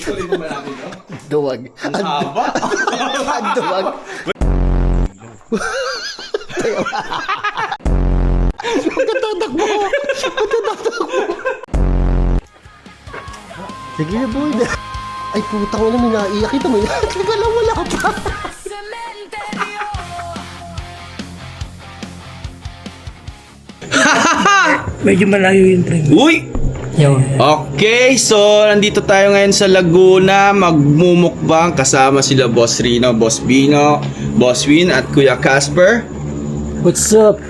Tuloy mo ba natin ito? Duwag. Ang haba. Ang duwag. Magkatatakbo. Sige na, boy. Ay, putang ina, may naiyak. Kita mo yan. Teka lang, wala pa. Medyo malayo yung train. Uy! Yun. Okay, so nandito tayo ngayon sa Laguna. Magmumukbang kasama sila Boss Rino, Boss Bino, Boss Win at Kuya Casper. What's up?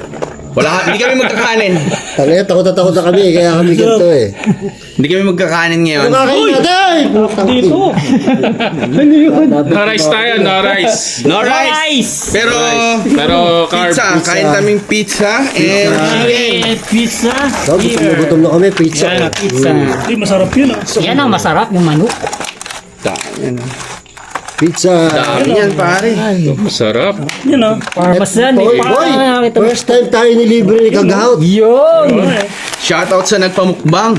Hindi kami magkakanin. Tangina, takot na takot na kami. Kaya kami ganito eh. Hindi kami magkakanin ngayon. Kumakain natin! Dito. Ano yun? No rice tayo, no rice. No rice! Pero Carb. pizza. Kain kaming pizza and chicken. Pizza. Gutom na kami. Pizza. Yan, pizza. Ay, masarap yun ah. Yan ang masarap, yung manok. Pizza. Dami yan, pare. Masarap. Yun ah. Parmesan. Boy, first time tayo nilibre ni Kagaut. Yun. Shoutout sa nagpamukbang.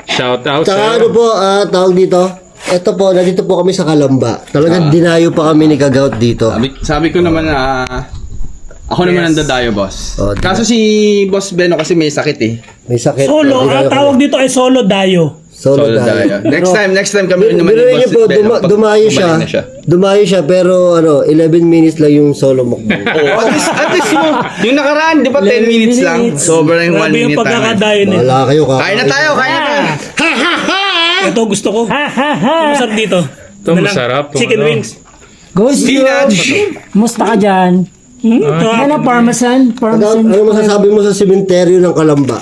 Shout out Tsaka sa ano po, tawag dito. Ito po, nandito po kami sa Kalamba. Talagang dinayo pa kami ni Kagaut dito. Sabi ko naman na ako naman ang dadayo, boss. Oh, Kaso si Boss Beno kasi may sakit eh. May sakit. Solo. Dinayo Ang tawag kami. dito ay solo dayo. Solo Solo dayo. dayo. Next time kami naman Biruin niyo po, Beno. dumayo Bumalik na siya. Dumayo siya, pero 11 minutes lang yung solo mukbang. Oh, at least yung nakaraan, di ba 10 minutes lang? Sobra yung 1 Grabe yung minute time. pagkakadayo nito. Wala kayo, Kain na tayo. Ito gusto ko. Masarap dito. Ito masarap. Chicken wings. Ghost Spinach. Musta ka dyan? Yan ang parmesan. Kagaut, Parmesan. ano masasabi mo sa sementeryo ng Kalamba?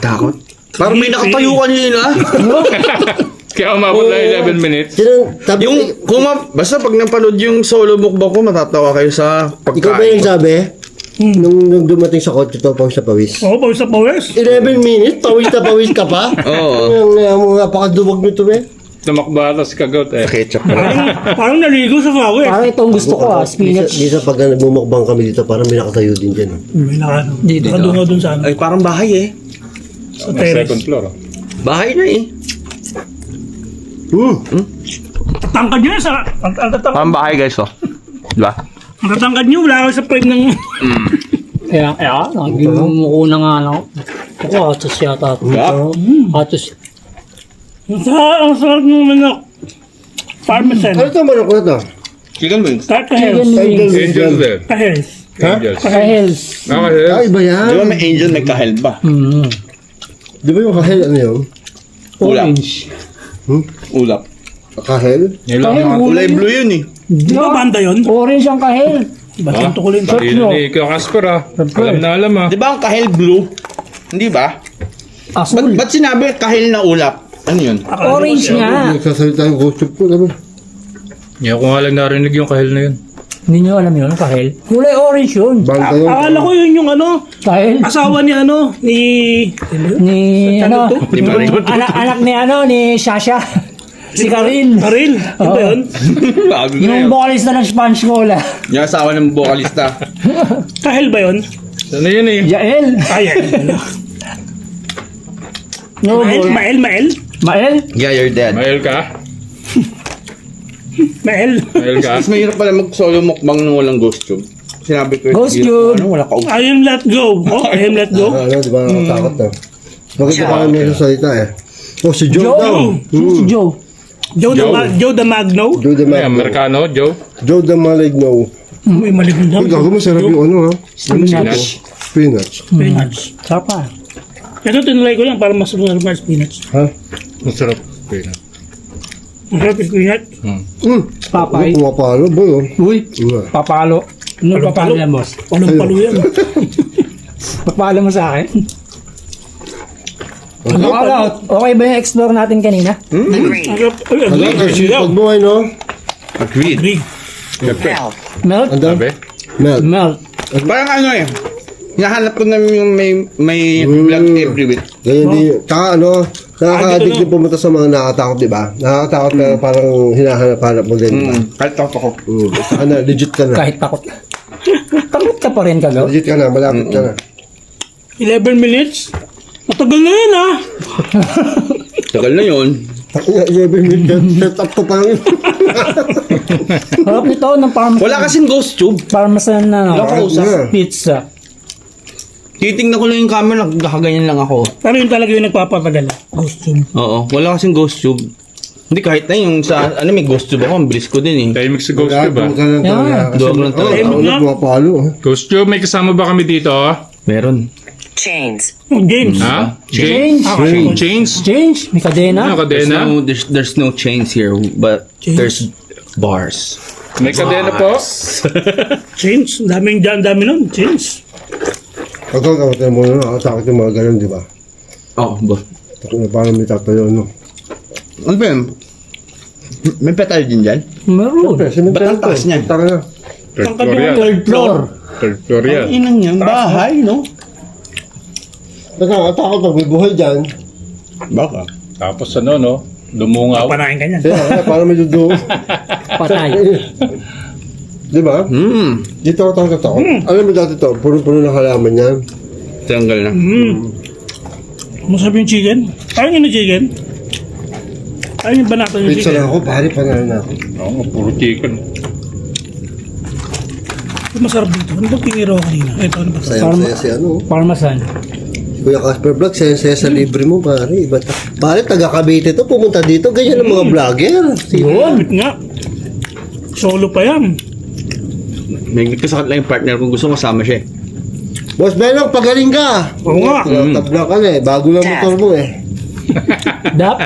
Takot. Parang may nakatayo kanina. Kaya umabot na 11 minutes. Basta pag napanood yung solo mukbang ko, matatawa kayo sa Ikaw ba yung pagkain. sabi? Nung dumating sa kotse to, pawis na pawis. Oo, pawis na pawis. 11 minutes, pawis na pawis ka pa? Oo. Ang napakaduwag nito eh. Tumakbata si Kagot eh. Ketchup pa lang. Parang naligo sa sawi. Parang itong gusto ko spinach. Minsan pag bumukbang kami dito, parang may nakatayo din dyan. May nakano. Dito. Nakadungaw dun sa ano. Ay, parang bahay eh. Sa May terrace. second floor. Bahay na eh. Tangkad nyo sa... Ang tatangkad. Parang bahay guys oh. Diba? Ang tatangkad nyo. Wala kayo sa frame ng... Kaya, nagmumuko na nga ako. Ako, atos yata. Atos. Ang sarap ng manok. Parmesan. Ano ito manok na ito? Chicken wings. Kahels. Angels din. Kahels. Angels. Kahels. Ay, iba yan. Di ba may angel, may kahel ba? Di ba yung kahel, ano yun? Ulap. Ulap. Kahel? Yun lang yung Kulay blue yun eh. Di ba banda yun? Orange ang kahel. Diba? Santo ko rin. Dino ni Kuya Casper ah. Alam ah. Di ba ang kahel blue? Hindi ba? Asul. Ba't sinabi kahel na ulap? Ano yun? Orange nga. Nagsasalita yung ghost ko. Ano? Hindi ko nga lang narinig yung kahil na yun. Hindi nyo alam yun, kahel. Kulay orange yun. Bangka yun. Akala ko yun yung ano, Kahel. asawa ni ano, ni... Ni, ano, Di ba rin? anak ni, ni Shasha. Si Karil. Karil. Yun ba yun? Bago na Yung yun. vocalist na ng Sponge Cola. Yung asawa ng vocalista. Kahel ba yun? Ano yun eh? Yael. Ayan. No, Mael. Mael? Yeah, you're dead. Mahal ka? Mahel ka? Mas mahirap pala mag-solo mukbang nung walang ghost tube. Sinabi ko Ghost tube. wala ka. I am let go. Oh, I am let go. Ano, di ba nakatakot na? Bakit ba kami may sasalita eh? Oh, si Joe daw. Sino si Joe? Joe the Magno. Joe the Ay, Maligno. Amerikano, Joe. Joe the Maligno. May maligno daw. Ay, gago, masarap yung ano ha? Spinach. Spinach. Spinach. Sarap pa. Ito tinulay ko lang para mas masarap na spinach. Ha? Masarap. Okay na. Masarap yung spinach. Papay. Pumapalo, boy oh. Uy, Ano? papalo. Ano papalo yan, boss? Anong palo yan? Papalo mo sa akin. Ano ka out? Okay ba yung explore natin kanina? Ano? Kasi pag buhay no? Agreed. Agree. Melt? Ano? Sabi? Melt. Melt. Parang ano eh. Hinahanap ko na yung may vlog every week. Ganyan din. Tsaka ano, nakaka-addict din pumunta sa mga nakakatakot, di ba? Nakakatakot na parang hinahanap-hanap mo din. Kahit ako. Saka na, legit ka na. Kahit takot ka. Takot ka pa rin, Kagaw. Legit ka na, malapit ka na. 11 minutes? Matagal na yun ah. Tagal na yun. 11 minutes, set up ko pa lang yun. Harap nito ng parmesan. Wala kasing ghost tube. Parmesan na Wala ko usap. pizza. Titingnan ko lang yung camera, nagkakaganyan lang ako. Pero yun talaga yung nagpapatagal. Costume. Oo, wala kasing ghost tube. Hindi, kahit na yung sa, may ghost tube ako, ang bilis ko din eh. Tahimik si Ghost Wala, Tube ba? buka lang talaga. Yeah. Kasi Duwag lang talaga. Mapalo. Ghost Tube, may kasama ba kami dito? Meron. Chains. Oh, James. Ha? Change. Chains? Change. May kadena. Ano, There's kadena? there's no chains here, but there's bars. May kadena po? Chains. Dami nun. Chains. Ito, tayo mo na, nakatakot yung mga ganun, di ba? Oh, boss. Parang may tatayo, no? Ano ba yun? May petal din dyan? Meron. Ba't ang taas niyan? Taka na. Third floor yan. Third floor. Third floor yan. Ang inang yan, bahay, no? Nakatakot pag may buhay dyan. Baka. Tapos ano, no? Lumungaw. Panahin ka niyan. Kaya, parang may dudo. Patay. Di ba? Dito ako takot. Alam mo dati to, puno-puno ng halaman yan. Tanggal na. Masarap yung chicken. Parang yun yung chicken. Parang yung banatan yung Pizza chicken. lang ako, pare, panalo na ako. Oo, puro chicken. Masarap dito. Ano bang tiniro kanina? Ito, ano ba? Sayang-saya si ano. Parmesan. Kuya Casper Vlog, saya-saya sa libre mo, pare. Iba pare, taga Cavite to, pumunta dito. Ganyan ang mga vlogger. Yun. Nga. Solo pa yan. May kasakit lang yung partner kung gusto kasama siya eh. Boss Benong, pagaling ka. Oo nga. Tabla ka na eh. Bago lang motor mo eh. Dap.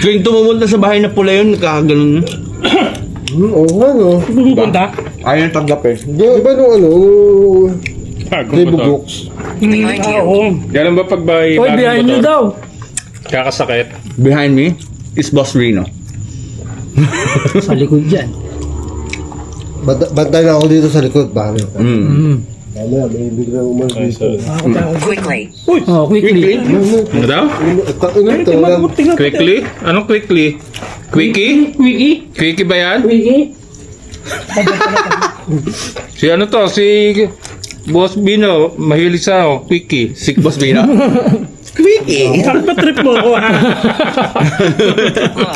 Tuwing tumumunta sa bahay na pula yun, nakakaganon. Oo nga, no. Pupunta. Ayaw yung tanggap eh. Di ba nung ano, nung Bagong Debo motor. Books. Oo. Ganun ba pag Oy, bagong behind you motor? daw. Kakasakit. Behind me is Boss Rino. Sa likod dyan. Bantay na ako dito sa likod, pare. Mm. Mamaya, may biglang umalis dito. Quickly. Oh, quickly. Ano daw? Ito, lang. Quickly? Anong quickly? Quickie? Quickie. Quickie ba yan? Quickie. Si ano to? Si Boss Bino. Mahilig sa quickie. Sick Boss Rino. Quickie! Saan pa trip mo ako ha?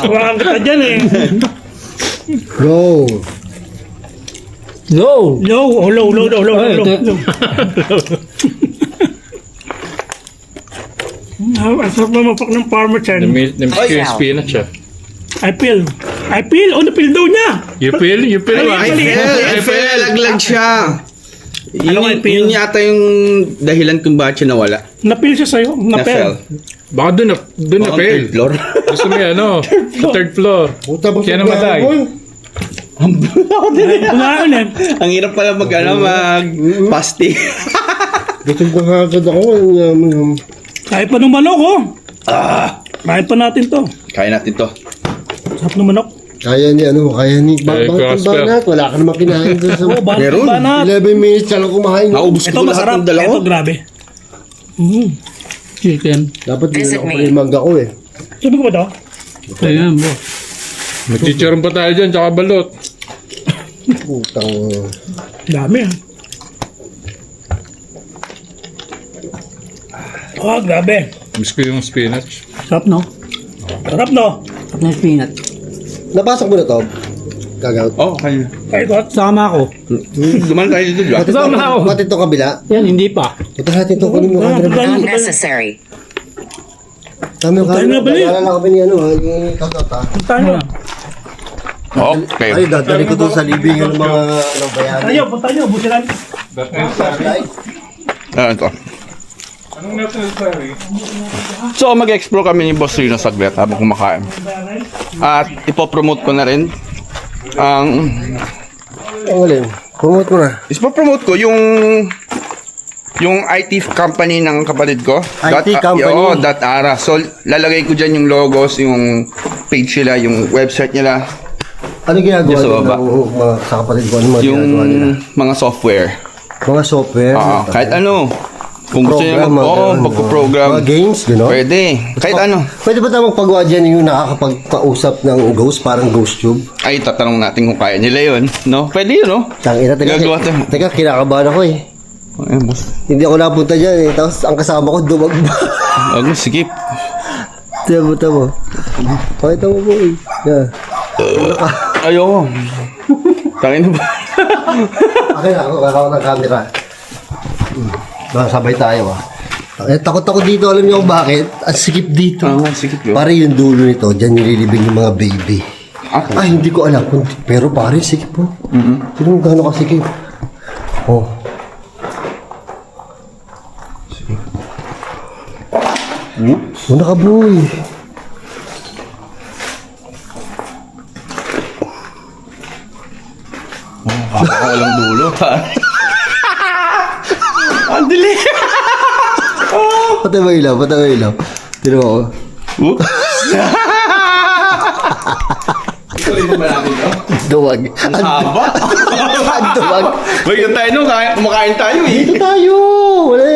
Huwag ka dyan eh. Go. Go. Low. Ay, Ang sarap na mapak ng parmesan. Namiss ko yung spinach ah. I feel. Oh, na-feel daw niya. You feel? You feel ba? I feel, laglag siya. Ano I feel? Yun yata yung dahilan kung bakit siya nawala. Na-feel siya sa'yo. Na-fell. Baka doon na Baka on fail. third floor. Gusto mo yan, ano? Sa third floor. Puta ba Kaya namatay. Bulaan eh. Ang hirap pala mag-pasti. Gutom ko nga agad ako. Kaya pa ng manok oh. Kaya pa natin to. Kaya natin to. Sarap ng manok. Kaya ni ano, kaya ni Kaya bakit Casper. ba na? Wala ka naman kinain doon sa Oh, Meron. banat. 11 minutes ka lang kumain. Naubos Ito ko lahat masarap. ng dalawa. Ito grabe. Chicken. Dapat din Visit ako me. pala yung mangga ko eh. Sabi ko ba to? Ayan, bro. Magchicharon pa tayo dyan, tsaka balot. Putang. Dami ah. Oh, grabe. Miss ko yung spinach. Sarap, no? Sarap no? Sarap na yung peanut. Napasok mo na to? Gagaw. Oh, kaya. Kahit what? Sama ako. Duman tayo dito, Jack. Kasama ako. Pati itong kabila. Yan, hindi pa. Ito natin itong kunin mo. Not necessary. Tama yung Tayo na bali. Naalala ko pa ni ano ha. Yung tatot ha. Punta nyo. Okay. Ay, dadali ko doon sa libingan ng mga bayani. Tayo, punta nyo. Busin natin. Ito. So, mag-explore kami ni Boss Rino saglit habang kumakain. At ipopromote ko na rin ang Ang galing. Promote mo na. ipopromote ko yung IT company ng kapatid ko. IT company? Oo, .ara. So, lalagay ko dyan yung logos, yung page nila, yung website nila, Ano ginagawa Yes, sa nila baba. ng mga sa kapatid ko? Ano mga yung ginagawa nila? mga software. Mga software. Kahit ano. Kung gusto niya magpo-program. Mga games, gano'n? Pwede. Kahit ano. Pwede ba tayo magpagawa dyan yung nakakapagpausap ng ghost, parang ghost tube? Ay, tatanong natin kung kaya nila yun. No? Pwede yun, no? Tangina, Gagawa tayo. teka, kinakabahan ako eh. Ayun, boss. Hindi ako napunta dyan eh. Tapos ang kasama ko dumagba. Huwag mo, skip. Tiyan mo. Pakita mo, boy. Yan. Ayoko. Takin na ba? Okay na, ako ng camera. Sabay tayo, ah. Takot ako dito, alam niyo kung bakit? Ang sikip dito. Sige yun. Pare yung dulo nito, dyan nililibing yung mga baby. Okay. Ay, hindi ko alam. Pero pare, sikip po. Sino gano'n kasikip? Oh. Una ka, boy. Walang dulo. Ang dili. Patay mo ilaw. Tino ako. Ito rin ba natin ito? Duwag. Ang haba. Ang duwag. Wait, kung tayo nung kumakain tayo eh. Dito tayo. Wala.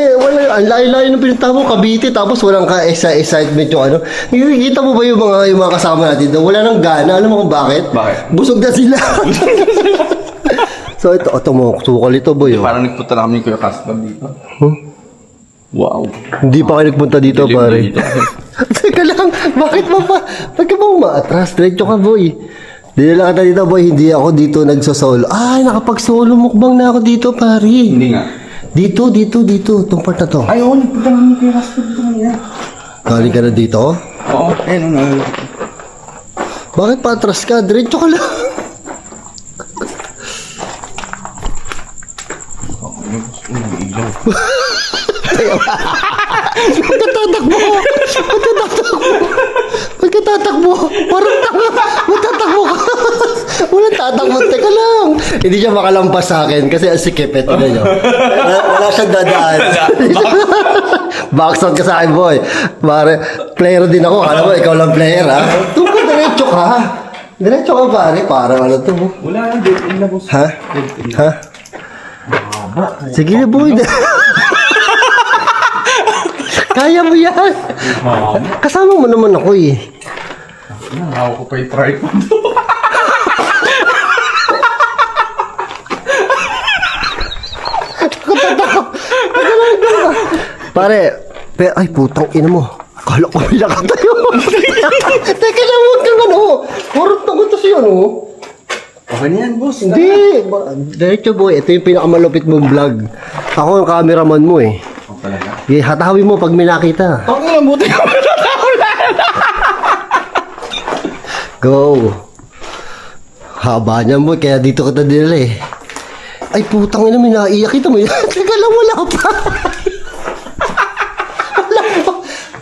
Ang layo-layo ng pinunta mo, Cavite, tapos walang ka-excitement yung ano. Nakikita mo ba yung mga kasama natin doon? Wala nang gana. Alam mo kung bakit? Bakit? Busog na sila. So ito mo, sukal ito, boy. Oh. Parang nagpunta na kami ni Kuya Casper dito. Wow. Hindi pa kayo nagpunta dito, Dilim pare. dito. Teka lang, bakit ka ba umaatras? Diretso ka, boy. Dinala ka dito, boy. Hindi ako dito nagsosolo. Ay, nakapag-solo mukbang na ako dito, pare. Hindi nga. Dito. Itong part na to. Ay, oo, nagpunta na kami ni Kuya Casper dito kanina. Galing ka na dito? Oo, ayun o. Bakit patras ka? Diretso ka lang. Pagkatatakbo. Parang tanga. Magtatakbo ka. Walang tatakbo. Teka lang. Hindi siya makalampas sa akin kasi ang sikip. Ito na nyo. Wala siyang dadaan. Backstone ka sa akin, boy. Pare, player din ako. Alam mo, ikaw lang player, ha? Ito ka, diretso ka. Diretso ka, pare. Parang ano to. Wala na, dito na boss. Ha? Sige na, boy. Kaya mo yan. Kasama mo naman ako eh. Hawak ko pa yung tripod. Pare, ay putang ina mo. Akala ko bilang tayo. Teka lang, huwag kang ano. Kurot na gusto siya, ano? Okay na yan, boss. Hindi. Diretso, boy. Ito yung pinakamalupit mong vlog. Ako ang cameraman mo eh. Talaga? Hatawin mo pag may nakita. Ang ilang buti ka ba? Go. Haba niyan, boy. Kaya dito kita dinala eh. Ay, putang ina, may naiyak. Kita mo yan. Teka lang, wala pa. Wala pa.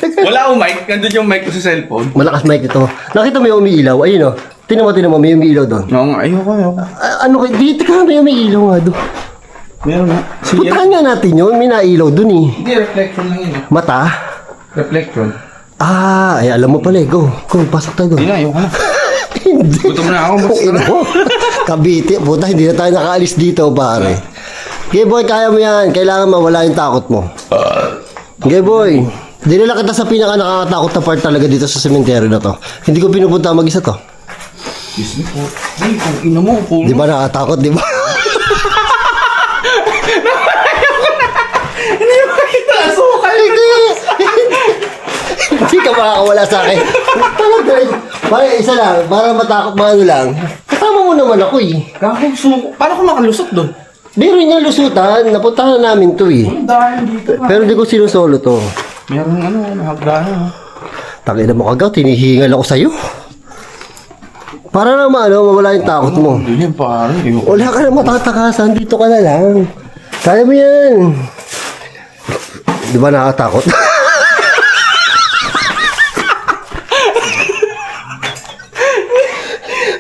Teka. Wala akong mic. Nandun yung mic ko sa cellphone. Malakas mic ito. Nakita mo yung umiilaw? Ayun o. Tinan mo, may umiilaw doon. Oo nga, ayoko. Ano kayo? Dito ka, may umiilaw nga doon. Meron nga. Puntahan nga natin yun. May nailaw doon eh. Hindi, reflection lang yun. Mata? Reflection. Ay, alam mo pala eh. Go, pasok tayo doon. Hindi na, ayoko na. Hindi. Gutom na ako, boss. Ino mo. Kabiti. Puta, hindi na tayo nakaalis dito, pare. Okay, boy, kaya mo yan. Kailangan mawala yung takot mo. Okay, boy. Dinala kita sa pinaka nakakatakot na part talaga dito sa sementeryo na to. Hindi ko pinupunta mag-isa to. Excuse me po. Ay, kung ina mo, po. Di ba nakakatakot, di ba? Hindi mo kita asukal. Hindi ka makakawala sa akin. Para isa lang, para matakot mga ano lang. Kasama mo naman ako eh. Paano ko makalusot doon? Meron niya lusutan, napuntahan na namin to eh. Dahil dito. Pero di ko sinusolo to. Meron hagdanan. Takina mo kagaw, tinihingal ako sa'yo. Para naman mawala yung takot mo. Hindi yan, pare. Wala ka na matatakasan, dito ka na lang. Kaya mo yan. Di ba nakakatakot?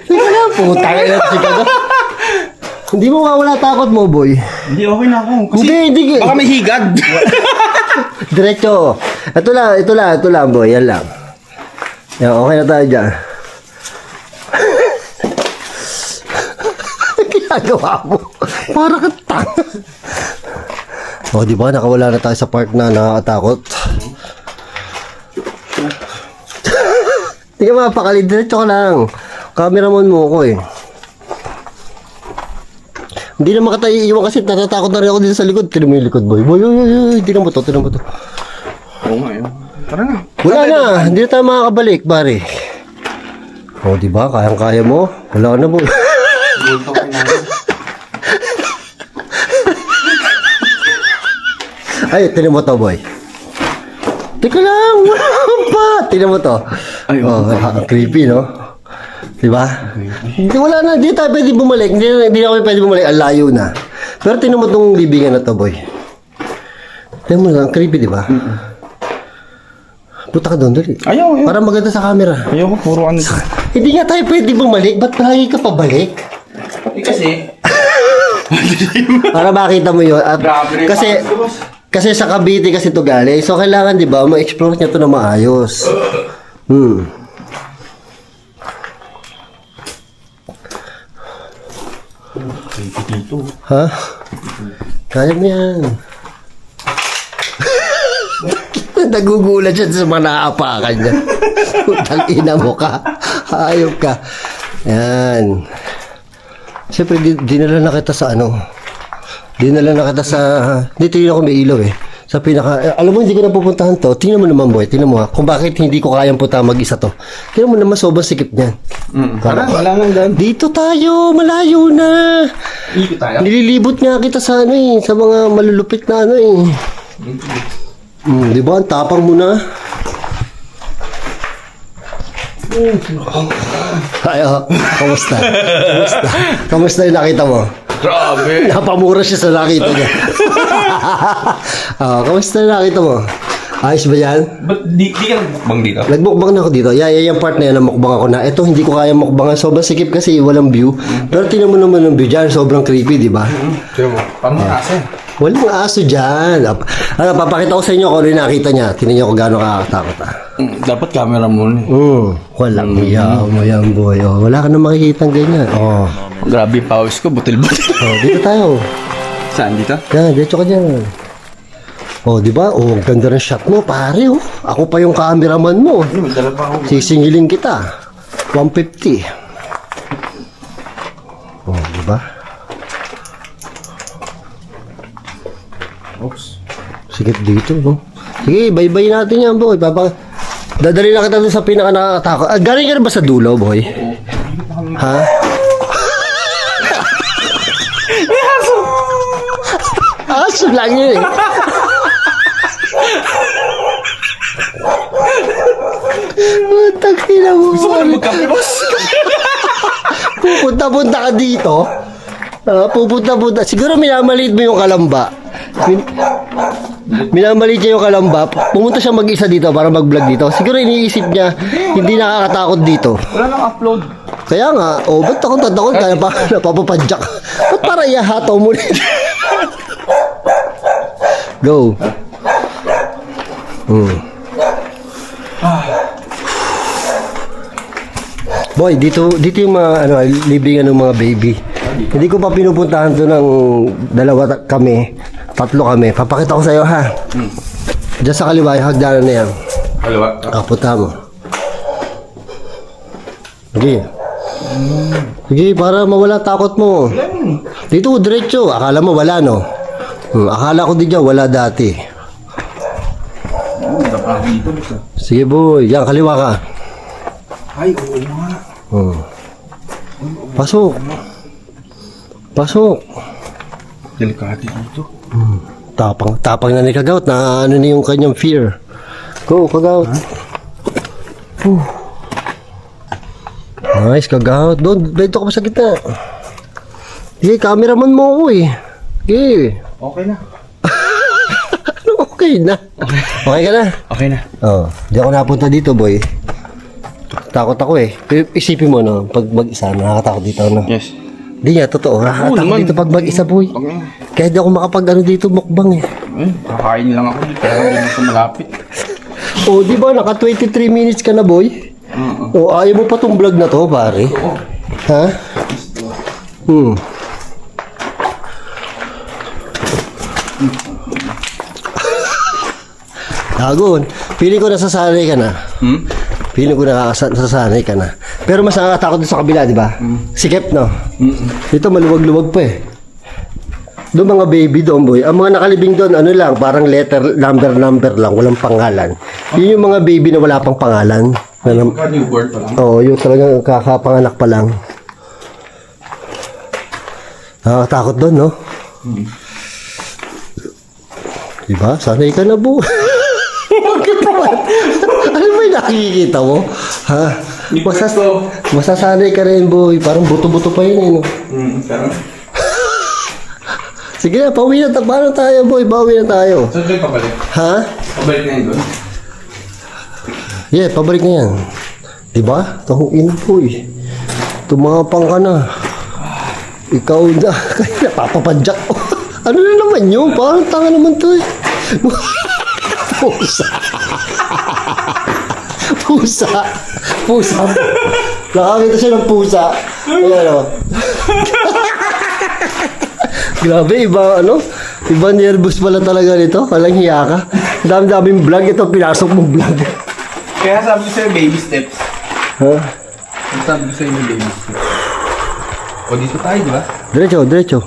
Teka lang, puta ka na si Kagaw. Hindi mo mawala takot mo, boy. Hindi, okay na ako. Kasi Hindi. baka may higad. Diretso. Ito lang, boy. Yan lang. Yan, okay na tayo dyan. Ginagawa mo. Para ka tanga. O, di ba? Nakawala na tayo sa part na nakakatakot. Hindi ka mapakali. Diretso ka lang. Cameraman mo ako eh. Hindi na makatayo iiwan kasi natatakot na rin ako dito sa likod. Tinan mo yung likod, boy. Boy, tinan mo to. Oo nga yun. Tara na. Wala na, hindi na tayo makakabalik, pare. O, di ba? Kayang-kaya mo. Wala ka na, boy. Ay, tinan mo to, boy. Teka lang, wala pa. Tinan mo to. Ay, ang creepy, no? Diba? Hindi, wala na. Hindi tayo pwede bumalik. Hindi na kami pwede bumalik. Ang layo na. Pero tinan mo tong libingan na to, boy. Tinan mo lang, ang creepy, diba? Punta ka doon, dali. Ayaw. Para maganda sa camera. Ayaw ko, puro ano. Hindi nga tayo pwede bumalik. Ba't lagi ka pabalik? Kasi, Para makita mo yun. At Grabe rin, kasi, boss. kasi sa Cavite kasi to galing. So, kailangan, di ba, ma-explore niya to na maayos. Ha? Kaya mo yan. Nagugulat siya sa mga naapakan niya. Putang ina mo ka. Hayop ka. Yan. Siyempre, dinala na kita sa ano. Dinala na kita sa... Dito yun ako may ilaw eh. Sa pinaka... alam mo, hindi ko na pupuntahan to. Tingnan mo naman, boy. Tingnan mo ha. Kung bakit hindi ko kayang punta mag-isa to. Tingnan mo naman, sobrang sikip niyan. wala nang daan. Dito tayo. Malayo na. Ikot tayo. Nililibot nga kita sa ano eh. Sa mga malulupit na ano eh. Di ba? Ang tapang mo na. Ay, kamusta? Kamusta yung nakita mo? Grabe. Napamura siya sa nakita niya. Kamusta yung nakita mo? Ayos ba yan? Ba't di ka nagbukbang dito? Nagbukbang na ako dito. Yung part na yan, namukbang ako na. Ito, hindi ko kaya mukbangan. Sobrang sikip kasi walang view. Pero tingnan mo naman yung view dyan. Sobrang creepy, di ba? Tiyo mo. Paano kasi? Walang aso dyan. Ano, papakita ko sa inyo kung ano yung nakita niya. Tingnan niyo kung gaano kakakatakot. Dapat camera mo. Walang iyaw mo yan, boy. Oh, wala ka na makikita ganyan. Oh. Grabe pawis ko, butil-butil. Oh, dito tayo. Saan dito? Yan, dito ka dyan. Oh, di ba? Oh, ang ganda ng shot mo, pare. Oh. Ako pa yung cameraman mo. Magdala pa ako. Sisingilin kita. 150. Oh, di ba? Oops. Sige dito, no? Sige, bye-bye natin yan, boy. Dadali na kita doon sa pinaka-nakakatakot. Galing ka na ba sa dulo, boy? Ha? Aso lang yun eh. Putang ina mo. Gusto ko na magkape, boss. Pupunta-punta ka dito. Pupunta-punta. Siguro minamaliit mo yung kalamba. Minamaliit niya yung kalamba. Pumunta siya mag-isa dito para mag-vlog dito. Siguro iniisip niya, hindi nakakatakot dito. Wala nang upload. Kaya nga, ba't ako tatakot? Kaya pa, napapapadyak. Ba't para ihataw mo rin? Go. Boy, dito yung mga libingan ng mga baby. Hindi ko pa pinupuntahan to ng tatlo kami. Papakita ko sa iyo ha. Diyan sa kaliwa, yung hagdanan na yan. Kaliwa. Punta mo. Sige. Sige, para mawala takot mo. Dito, diretso. Akala mo wala, no? Akala ko din dyan, wala dati. Sige, boy. Yan, kaliwa ka. Ay, oo nga. Pasok. Pasok. Delikado dito. Tapang na ni Kagaut na ano na yung kanyang fear. Go, Kagaut. Nice, Kagaut. Doon, dito ka pa sa gitna. Sige, cameraman mo ako eh. Sige. Okay na. Okay na. Okay ka na? Okay na. Di ako napunta dito, boy. Takot ako eh. Isipin mo, no? Pag mag-isa, nakakatakot dito, no? Yes. Di nga, totoo. Nakakatakot naman. dito pag mag-isa, boy. Kaya di ako makapag-ano dito, mukbang eh. Kakain lang ako dito. Kaya hindi sa malapit. Di ba? Naka 23 minutes ka na, boy. Ayaw mo pa tong vlog na to, pare. Ha? Dagon. Feeling ko nasasanay ka na. Feeling ko nasasanay ka na. Pero mas nakakatakot doon sa kabila, di ba? Sikip, no? Dito maluwag-luwag pa eh. Doon mga baby doon, boy. Ang mga nakalibing doon, ano lang, parang letter, number lang, walang pangalan. Yun yung mga baby na wala pang pangalan. Newborn pa lang. Oo, yung talagang kakapanganak pa lang. Nakakatakot doon, no? Diba? Sanay ka na, bu. Bakit naman? Ano ba yung nakikita mo? Ha? Masasanay ka rin, boy. Parang buto-buto pa yun, eh, no? Pero, Sige na, pauwi na. Paano tayo, boy? Pauwi na tayo. saan tayo pabalik? Ha? Pabalik na yun doon. Yeah, pabalik na yan. Diba? Tahong ina, boy. Tumapang ka na. Ikaw na. Kaya napapapadyak. Ano na naman yun? Parang tanga naman to, eh. Pusa. Pusa. Pusa. Nakakita siya ng pusa. Ayan, o. Grabe, iba, ano? Iba nervous pala talaga nito. Walang hiya ka. Dami-daming vlog. Ito, pinasok mong vlog. Kaya sabi ko sa'yo, baby steps. Ha? Sabi ko sa'yo, baby steps. O, dito tayo, di ba? Diretso, diretso.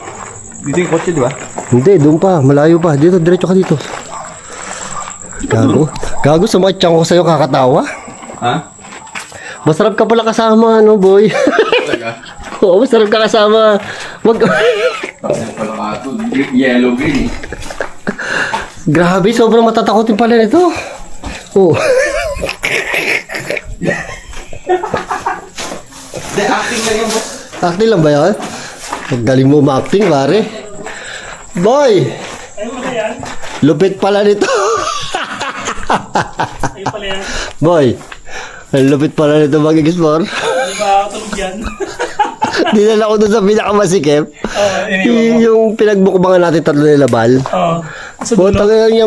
Dito yung kotse, di ba? Hindi, doon pa. Malayo pa. Dito, diretso ka dito. Gago. Gago, sumatsyang ko sa'yo kakatawa. Ha? Masarap ka pala kasama, ano, boy? Talaga? Oo, masarap ka kasama. Wag... Ano pala ka ito? Yellow, green eh. Grabe, sobrang matatakotin pala nito. Oh. Hindi, acting lang yung boss. Acting lang ba yan? Ang galing mo ma-acting, pare. Boy! Lupit pala nito. Ayun pala yan. Boy, ang lupit pala nito mag-explore. Hindi ba tulog yan? Dinala ko doon sa pinakamasikip. Yung pinagbukbangan natin tatlo nila Bal. Oo. Sa Bota dulo. kaya niya,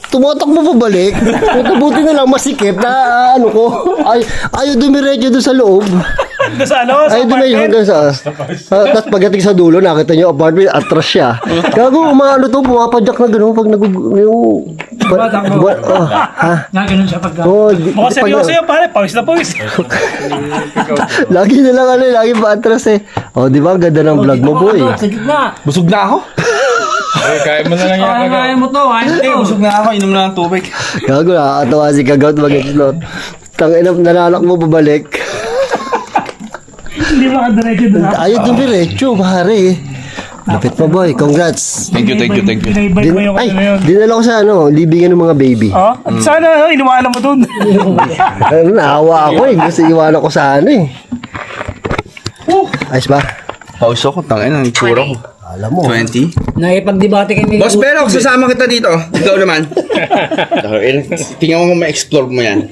tumatakbo pa balik. Buti na lang masikip na ano ko. Ayaw dumiretso doon sa loob. Sa ano? Sa Ayaw dumiretso hanggang sa... Tapos pagdating sa dulo, nakita niyo apartment, atras siya. Gago, umaano to, pumapadyak na gano'n pag yung... Ha? Nga, ganun siya pagka. Oh, Mukhang seryoso yun, pare. Pawis na pawis. Lagi na lang ano, lagi pa atras eh. Oh, di ba? Ang ganda ng vlog mo, boy. Sa gitna. Busog na ako. Eh, kaya mo na lang yan. Kaya mo to, kaya mo Hindi, to. busog na ako. Inom na ng tubig. Gago, nakakatawa si Kagaut mag-explore. Tangina, nananak mo babalik. Hindi makadiretso doon. Ayaw dumiretso, pare. Lapit pa, boy. Congrats. Thank you. Binaybay mo yung Ay, ano yun. dinala ko sa ano, libingan ng mga baby. Oh, sana iniwanan mo doon. Ano, naawa ako eh. Gusto iwanan ko sa ano eh. Ayos ba? Pause ako. Tangin ang tsura ko. Alam mo. 20. Nakipagdebate kami. Boss Pero, sasama kita dito. Ikaw naman. Tingnan mo kung ma-explore mo yan.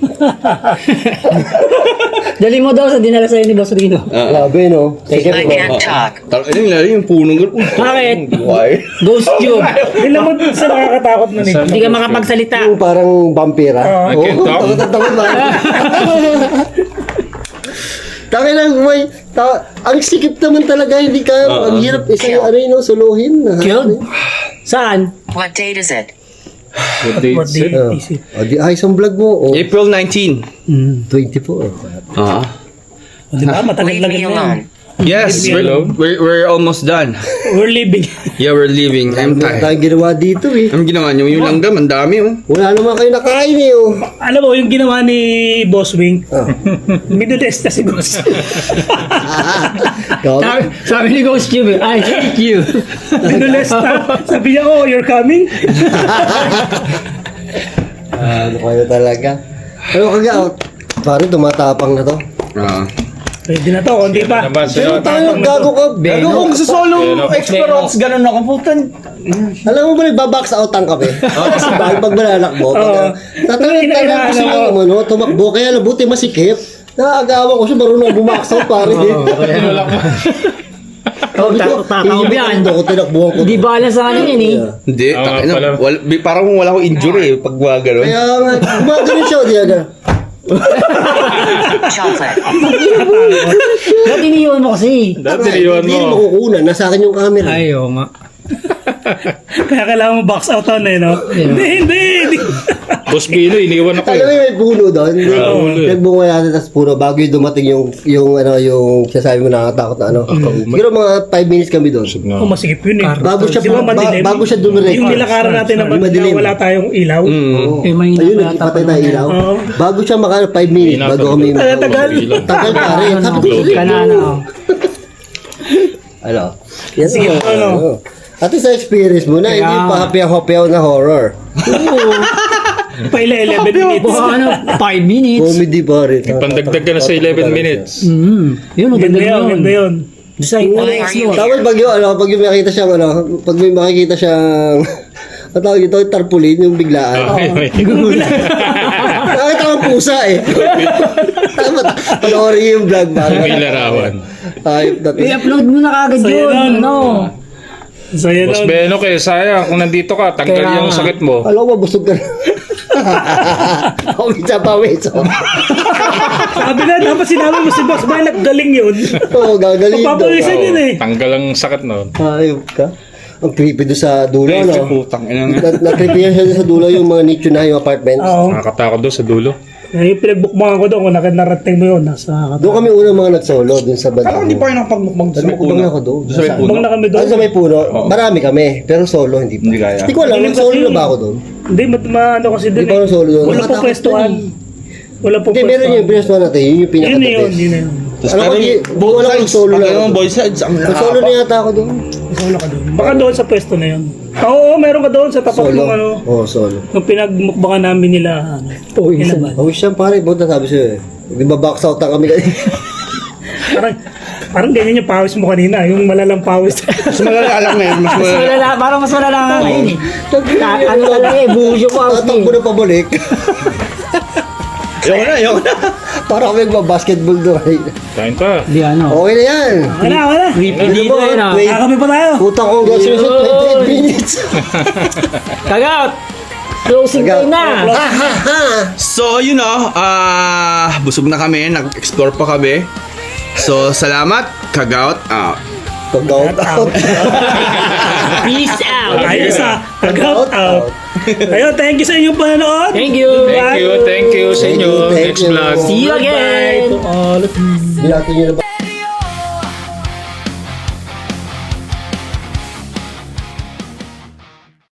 Dali mo daw sa dinala sa'yo ni Boss Rino. Grabe, no? Sige I po. can't talk. Tangin lang yung punong gano'n. Bakit? Why? Ghost tube. Hindi mo sa nakakatakot na nito. Hindi ka makapagsalita. Yung parang vampira. I can't talk. Takot ba? Tangin lang, boy. Ang sikip naman talaga. Hindi ka, ang hirap isa ano yun, no, suluhin. Killed? Saan? What date is it? Good day. O, di ayos ang vlog mo. O, April 19. 24. Ah. Di ba? Matagal Leave lang me yun. alone. Yes, we're almost done. We're leaving. Yeah, we're leaving. I'm Wala tired. tayong ginawa dito eh. Ang ginawa niyo, yung langgam, ang dami oh. Wala naman kayo nakain eh. Oh. Alam mo, yung ginawa ni Boss Wing, Middle East na si Boss. Sabi ni Ghost Tube, I hate you. Middle East na. Sabi niya, oh, you're coming? Ano kayo talaga? Ano kagaot? Pare, tumatapang na to. Ah. Pwede na to, kundi pa. Naman Pero sila. tayo, gago ka. Gago kung sa solo Beno. explorers, ganun ako. Putan. Alam mo ba, nagbabox out ang kape? Kasi pag bananak mo, tatangin tayo Inaano gusto mo. mo, tumakbo, kaya lang buti masikip. Nakagawa ko siya, marunong bumax out, pare. Tatawag yan. Ko, tinakbuhan ko. Di balance sa kanin yan eh. Hindi, Ah, takina. pala. Parang wala akong injury eh, pag gano'n. Kaya nga, gumagano siya, di aga. Chocolate. Ba't iniwan mo kasi? Dati niyon Hindi mo. makukunan, nasa akin yung camera. Ayaw nga. Kaya kailangan mo box out on eh, no? Hindi. Boss Bino, iniwan ako Alam mo eh. yung may puno doon? Nagbunga natin tas puno bago yung dumating yung sasabi mo nakakatakot na ano. Siguro mga 5 minutes kami doon. Oh, masigip yun eh. Bago siya Di ba madilim? bago siya dumiretso. Yung nilakaran natin na Madilim. wala tayong ilaw. Oo. Eh, may Ayun, nabata nagpatay pa tayo naman. ilaw. Oo. Bago siya maka 5 minutes, bago kami Tagal. Tagal pare. Sabi ko sa'yo. Kanana. Ano? Yan Sige, ano? At least sa experience mo na, hindi Kaya- pa happy-happy na horror. Paila 11 minutes. Ano, 5 minutes. Comedy pare. Pandagdag ka na sa 11 minutes. Yun, ang Ganda ganda yun, ganda yun. yun. Design Why are you Tapos pag yung makikita siyang pag may makikita siyang ang tawag ito, tarpaulin, yung biglaan. Nakita ko ang pusa eh. Tama, panoorin yung vlog ba? May larawan. Ayop na to. I-upload mo na kagad So, yun. yun. Ano? So yan Boss nun. Beno, kaya sayang kung nandito ka, tanggal Kaya yung nga. sakit mo. Alam ko, busog ka na. Pawis. Sabi na, dapat sinabi mo si Boss Bay, naggaling yun. Oo, gagaling daw. Papawisan yun eh. Tanggal ang sakit nun. Ayop ka. Ang creepy doon sa dulo, Creepy, no? putang ina nga. Na-creepy siya sa dulo yung mga nicho na yung apartments. Oo. Nakakatakot doon sa dulo. Yung pinagbukbangan ko doon, kung narating mo yun, nasa Doon kami unang mga nagsolo, doon sa bandang. Parang hindi pa kayo nakapagmukbang sa may Nagmukbang puno. ako doon. Sa may puno. Bang na kami Doon doon. sa may puno, marami kami, pero solo, hindi pa. Hindi kaya. Hindi ko alam, Hindi solo kasi- na ba ako doon? Hindi, ano kasi doon Hindi pa ako solo doon. Wala pong Nakatakot pwestuhan. doon Wala pong Hindi, meron yung pinasuhan natin, yun yung Yun na yun, pinaka-the yun na yun. Tapos Alam ko, pero di- both wala sides, akong solo pag lang yung ako. both sides, ang Solo na yata ako doon. Solo ka doon. Baka doon sa pwesto na yun. Oo, meron ka doon sa tapat Solo. ng ano. Oo, solo. Nung pinagmukbangan namin nila. Pawisan. Inaban. Oh, siya pare, buta sabi sa'yo eh. Di ba box out na kami kanina? Parang ganyan yung pawis mo kanina, yung malalang pawis. Mas malala lang ngayon, mas Mas malala. malala, parang mas malala nga ngayon eh. Ano talaga eh, buhos yung house Tatakbo na pabalik. Ayoko na. Para kami magbabasketball doon. Kain pa. Di ano. Okay na yan. Wala. Creepy Ano dito ba? yun ah. Wait. Kami pa tayo. Putang congratulations, 28 minutes. Kagat! Closing time na! Ha ha ha. So, you know, busog na kami, nag-explore pa kami. So, salamat, Kagaut out. Pag-out out. Peace out! Ayos Pag-out out. Ayun, thank you sa inyong panonood. Thank you! Thank you sa inyo. Thank Next you. vlog. See you again! Bye to all of you. Hindi natin yun na